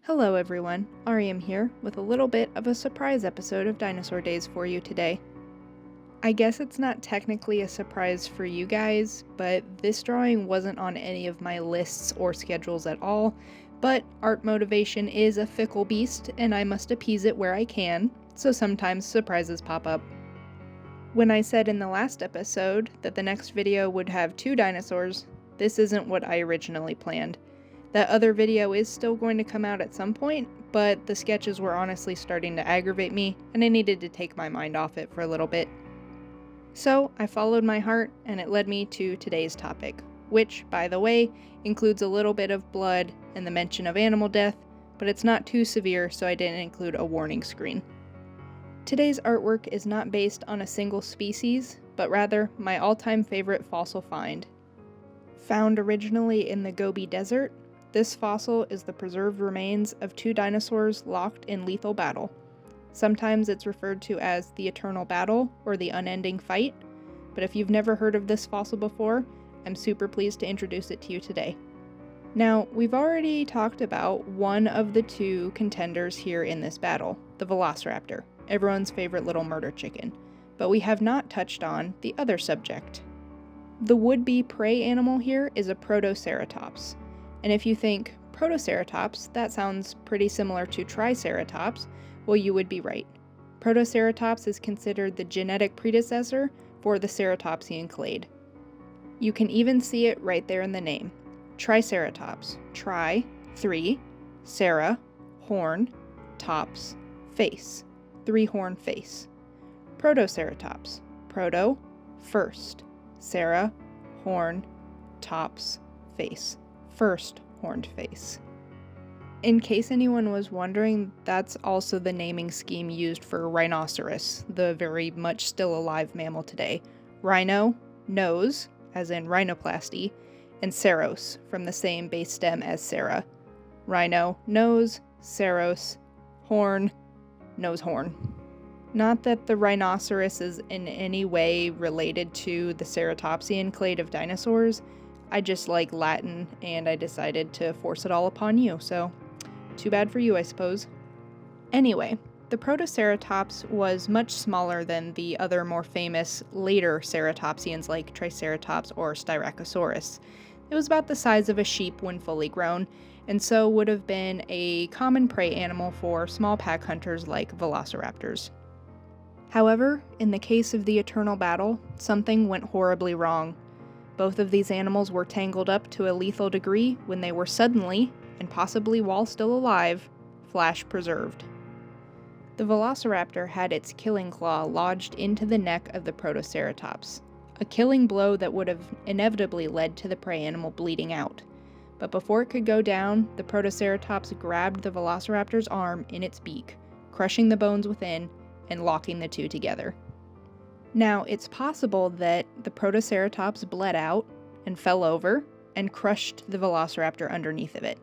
Hello everyone, Ariam here with a little bit of a surprise episode of Dinosaur Days for you today. I guess it's not technically a surprise for you guys, but this drawing wasn't on any of my lists or schedules at all, but art motivation is a fickle beast and I must appease it where I can, so sometimes surprises pop up. When I said in the last episode that the next video would have 2 dinosaurs, this isn't what I originally planned. That other video is still going to come out at some point, but the sketches were honestly starting to aggravate me, and I needed to take my mind off it for a little bit. So I followed my heart, and it led me to today's topic, which, by the way, includes a little bit of blood and the mention of animal death, but it's not too severe, so I didn't include a warning screen. Today's artwork is not based on a single species, but rather my all-time favorite fossil find. Found originally in the Gobi Desert, this fossil is the preserved remains of 2 dinosaurs locked in lethal battle. Sometimes it's referred to as the eternal battle or the unending fight, but if you've never heard of this fossil before, I'm super pleased to introduce it to you today. Now, we've already talked about one of the 2 contenders here in this battle, the Velociraptor, everyone's favorite little murder chicken, but we have not touched on the other subject. The would-be prey animal here is a Protoceratops. And if you think Protoceratops, that sounds pretty similar to Triceratops, well, you would be right. Protoceratops is considered the genetic predecessor for the ceratopsian clade. You can even see it right there in the name. Triceratops. Tri, 3, cera, horn, tops, face. 3-horn face. Protoceratops. Proto, first. Cera, horn, tops, face. First horned face. In case anyone was wondering, that's also the naming scheme used for rhinoceros, the very much still alive mammal today. Rhino, nose, as in rhinoplasty, and ceros, from the same base stem as cera. Rhino, nose, ceros, horn, nose horn. Not that the rhinoceros is in any way related to the ceratopsian clade of dinosaurs. I just like Latin, and I decided to force it all upon you, so too bad for you, I suppose. Anyway, the Protoceratops was much smaller than the other more famous later ceratopsians like Triceratops or Styracosaurus. It was about the size of a sheep when fully grown, and so would have been a common prey animal for small pack hunters like velociraptors. However, in the case of the eternal battle, something went horribly wrong. Both of these animals were tangled up to a lethal degree when they were suddenly, and possibly while still alive, flash preserved. The Velociraptor had its killing claw lodged into the neck of the Protoceratops, a killing blow that would have inevitably led to the prey animal bleeding out. But before it could go down, the Protoceratops grabbed the Velociraptor's arm in its beak, crushing the bones within and locking the 2 together. Now, it's possible that the Protoceratops bled out and fell over and crushed the Velociraptor underneath of it,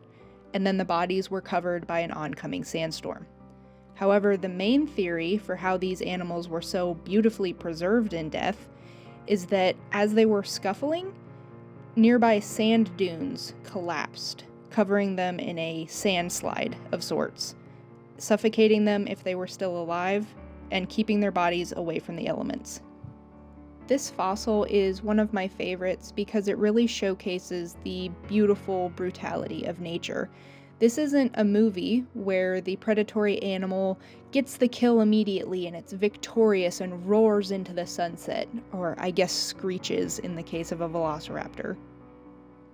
and then the bodies were covered by an oncoming sandstorm. However, the main theory for how these animals were so beautifully preserved in death is that as they were scuffling, nearby sand dunes collapsed, covering them in a sand slide of sorts, suffocating them if they were still alive, and keeping their bodies away from the elements. This fossil is one of my favorites because it really showcases the beautiful brutality of nature. This isn't a movie where the predatory animal gets the kill immediately and it's victorious and roars into the sunset, or I guess screeches in the case of a velociraptor.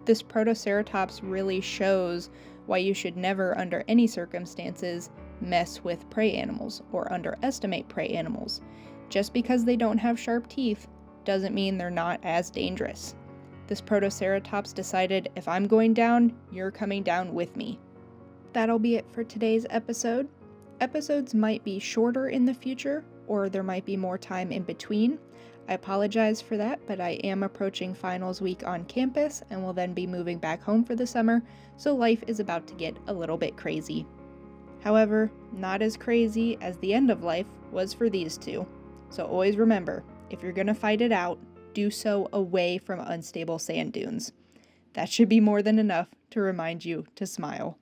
This Protoceratops really shows why you should never, under any circumstances, mess with prey animals or underestimate prey animals. Just because they don't have sharp teeth doesn't mean they're not as dangerous. This Protoceratops decided, if I'm going down, you're coming down with me. That'll be it for today's episode. Episodes might be shorter in the future, or there might be more time in between. I apologize for that, but I am approaching finals week on campus and will then be moving back home for the summer, so life is about to get a little bit crazy. However, not as crazy as the end of life was for these 2. So always remember, if you're gonna fight it out, do so away from unstable sand dunes. That should be more than enough to remind you to smile.